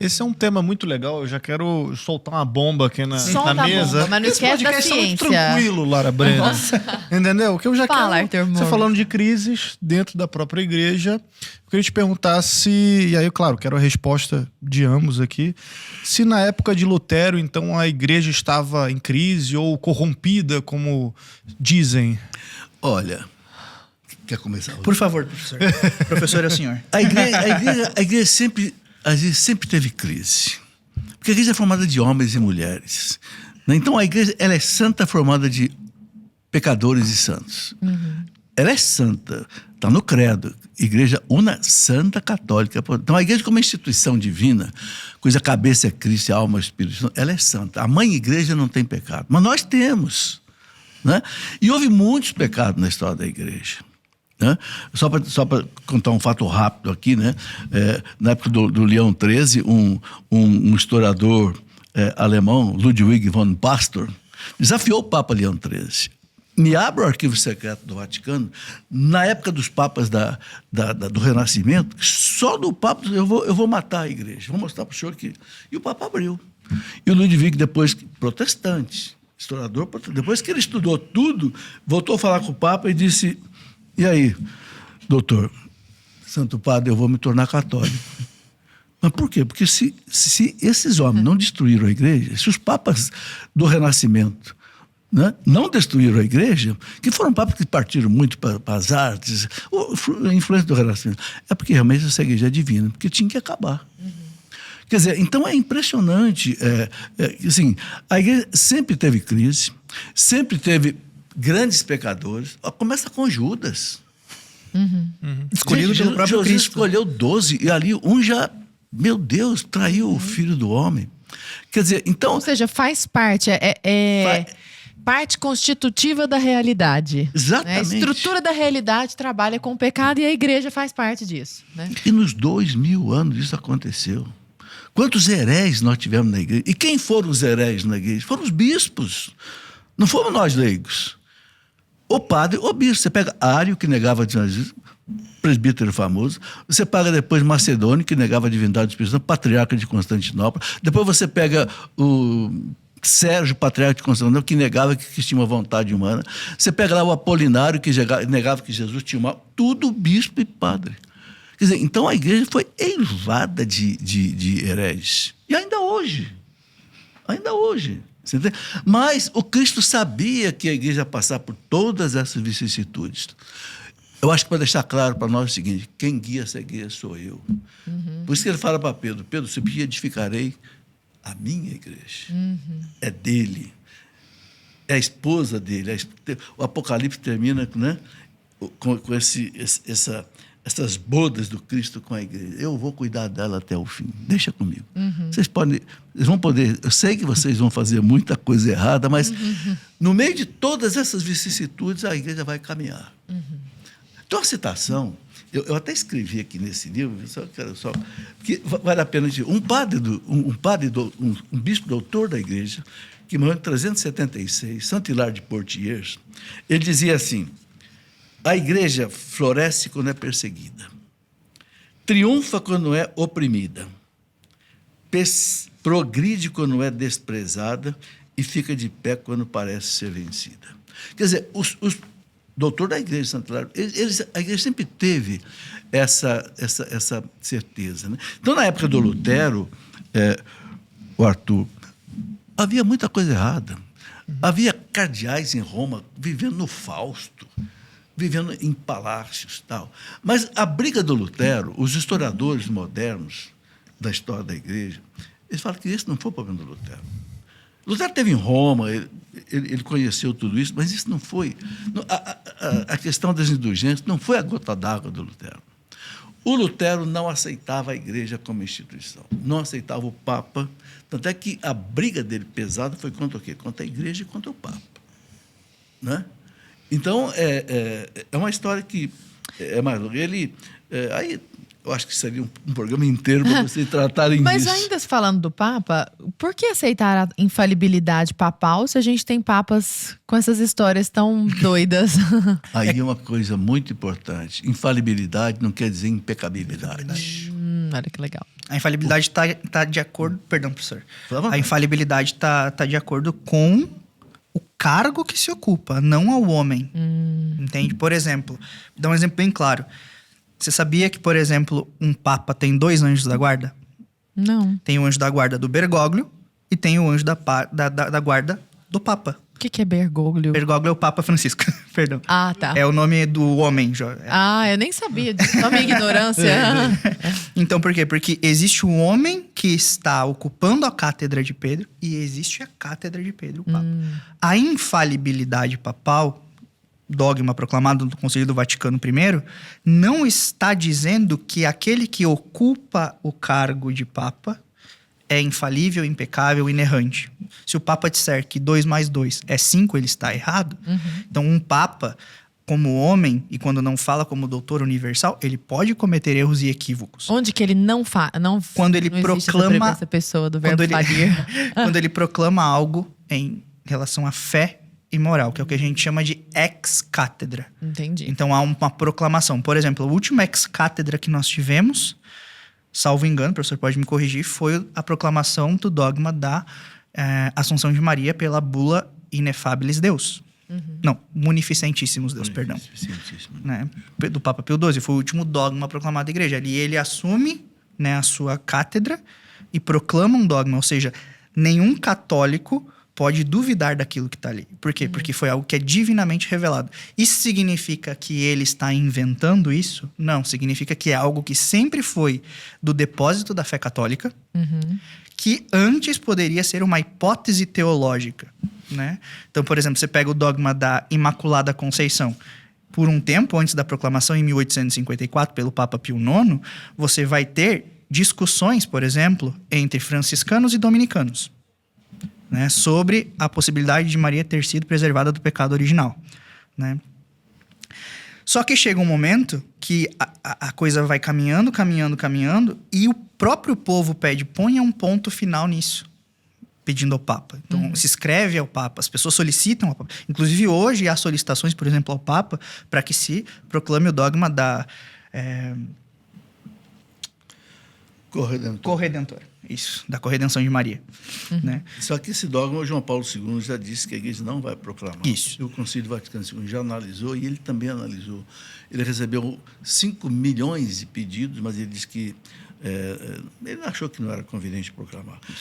Esse é um tema muito legal. Eu já quero soltar uma bomba aqui na Solta a mesa. bomba, mas não Esse esquece da podcast é muito ciência. tranquilo, Lara Brenner. Entendeu? Que eu já Fala, quero. Arthur Você Moura. falando de crises dentro da própria igreja, eu queria te perguntar se. E aí, claro, quero a resposta de ambos aqui. Se na época de Lutero, então, a igreja estava em crise ou corrompida, como dizem. Olha, quer começar? Por favor, professor. Professor é o senhor. A igreja sempre teve crise. Porque a igreja é formada de homens e mulheres. Né? Então a igreja ela é santa, formada de pecadores e santos. Ela é santa, está no credo. Igreja una, santa, católica. Então a igreja como instituição divina, cuja cabeça é Cristo, alma e Espírito, ela é santa. A mãe igreja não tem pecado, mas nós temos. Né? E houve muitos pecados na história da igreja. Né? Só para contar um fato rápido aqui, né? Na época do Leão XIII, um historiador alemão, Ludwig von Pastor, desafiou o Papa Leão XIII. Me abre o arquivo secreto do Vaticano, na época dos papas do Renascimento, só do Papa eu vou matar a igreja, vou mostrar para o senhor que... E o Papa abriu. E o Ludwig, depois, protestante, historiador, depois que ele estudou tudo, voltou a falar com o Papa e disse... E aí, doutor, Santo Padre, eu vou me tornar católico. Mas por quê? Porque se esses homens não destruíram a igreja, se os papas do Renascimento, né, não destruíram a igreja, que foram papas que partiram muito para as artes, a influência do Renascimento, é porque realmente essa igreja é divina, porque tinha que acabar. Quer dizer, então é impressionante. Assim, a igreja sempre teve crise, sempre teve grandes pecadores. Começa com Judas. Escolhido pelo próprio Jesus Cristo. escolheu 12 e ali um já, meu Deus, traiu o filho do homem. Quer dizer, então... Ou seja, faz parte, parte constitutiva da realidade. Exatamente. A estrutura da realidade trabalha com o pecado e a igreja faz parte disso. Né? E nos 2000 anos isso aconteceu. Quantos heréis nós tivemos na igreja? E quem foram os heréis na igreja? Foram os bispos. Não fomos nós leigos. O padre, o bispo. Você pega Ário, que negava a divindade, presbítero famoso. Você pega depois Macedônio, que negava a divindade do Espírito Santo, patriarca de Constantinopla. Depois você pega o Sérgio, patriarca de Constantinopla, que negava que tinha uma vontade humana. Você pega lá o Apolinário, que negava que Jesus tinha uma... Tudo bispo e padre. Quer dizer, então a igreja foi eivada de hereges. E ainda hoje. Ainda hoje. Mas o Cristo sabia que a igreja ia passar por todas essas vicissitudes. Eu acho que para deixar claro para nós é o seguinte: quem guia essa igreja sou eu. Por isso que ele fala para Pedro: Pedro, se edificarei a minha igreja. É dele. É a esposa dele. O Apocalipse termina, né, com essas bodas do Cristo com a igreja. Eu vou cuidar dela até o fim. Deixa comigo. Vocês vão poder... Eu sei que vocês vão fazer muita coisa errada, mas no meio de todas essas vicissitudes, a igreja vai caminhar. Então, a citação... Eu até escrevi aqui nesse livro, porque vale a pena dizer. Um bispo doutor da igreja, que morreu em 376, Santo Hilário de Poitiers, ele dizia assim: a igreja floresce quando é perseguida, triunfa quando é oprimida, progride quando é desprezada e fica de pé quando parece ser vencida. Quer dizer, os doutores da igreja de Santo Hilário, a igreja sempre teve essa certeza. Né? Então, na época do Lutero, o Arthur, havia muita coisa errada. Havia cardeais em Roma vivendo no Fausto, vivendo em palácios, tal. Mas a briga do Lutero, os historiadores modernos da história da igreja, eles falam que esse não foi o problema do Lutero. Lutero esteve em Roma, ele conheceu tudo isso, mas isso não foi... A questão das indulgências não foi a gota d'água do Lutero. O Lutero não aceitava a igreja como instituição, não aceitava o Papa, tanto é que a briga dele pesada foi contra o quê? Contra a igreja e contra o Papa. Né? Então, é uma história que é mais longa. Aí, eu acho que seria um programa inteiro para vocês tratarem Mas disso. ainda falando do Papa, por que aceitar a infalibilidade papal se a gente tem papas com essas histórias tão doidas? Aí é uma coisa muito importante. Infalibilidade não quer dizer impecabilidade. Olha que legal. A infalibilidade tá de acordo... Perdão, professor. Fala. A infalibilidade tá de acordo com o cargo que se ocupa, não ao homem. Entende? Por exemplo, vou dar um exemplo bem claro. Você sabia que, por exemplo, um papa tem 2 anjos da guarda? Não. Tem o anjo da guarda do Bergoglio e tem o anjo da guarda do papa. O que é Bergoglio? Bergoglio é o Papa Francisco, perdão. Ah, tá. É o nome do homem. Ah, eu nem sabia disso. Só minha ignorância. Então, por quê? Porque existe um homem que está ocupando a cátedra de Pedro e existe a cátedra de Pedro, o Papa. A infalibilidade papal, dogma proclamado no Concílio do Vaticano I, não está dizendo que aquele que ocupa o cargo de Papa é infalível, impecável, inerrante. Se o Papa disser que 2 mais 2 é 5, ele está errado. Então, um Papa, como homem, e quando não fala como doutor universal, ele pode cometer erros e equívocos. Onde que ele não faz? Quando ele não existe proclama- essa pessoa do verbo Quando ele, falir. quando ele proclama algo em relação à fé e moral, que é o que a gente chama de ex-cátedra. Entendi. Então, há uma proclamação. Por exemplo, a última ex-cátedra que nós tivemos, salvo engano, o professor pode me corrigir, foi a proclamação do dogma da Assunção de Maria pela bula Inefabilis Deus. Não, Munificentíssimos Deus, perdão. Suficientíssimo. Né? Do Papa Pio XII. Foi o último dogma proclamado da igreja. Ali ele assume, né, a sua cátedra e proclama um dogma. Ou seja, nenhum católico pode duvidar daquilo que está ali. Por quê? Porque foi algo que é divinamente revelado. Isso significa que ele está inventando isso? Não. Significa que é algo que sempre foi do depósito da fé católica, que antes poderia ser uma hipótese teológica, né? Então, por exemplo, você pega o dogma da Imaculada Conceição. Por um tempo, antes da proclamação, em 1854, pelo Papa Pio IX, você vai ter discussões, por exemplo, entre franciscanos e dominicanos, né, sobre a possibilidade de Maria ter sido preservada do pecado original, né? Só que chega um momento que a coisa vai caminhando, e o próprio povo pede, ponha um ponto final nisso, pedindo ao Papa. Então, se escreve ao Papa, as pessoas solicitam ao Papa. Inclusive, hoje, há solicitações, por exemplo, ao Papa, para que se proclame o dogma da corredentor. Isso, da corredenção de Maria. Né? Só que esse dogma, o João Paulo II já disse que a igreja não vai proclamar. Isso. E o Concílio Vaticano II já analisou, e ele também analisou. Ele recebeu 5 milhões de pedidos, mas ele disse que ele achou que não era conveniente proclamar.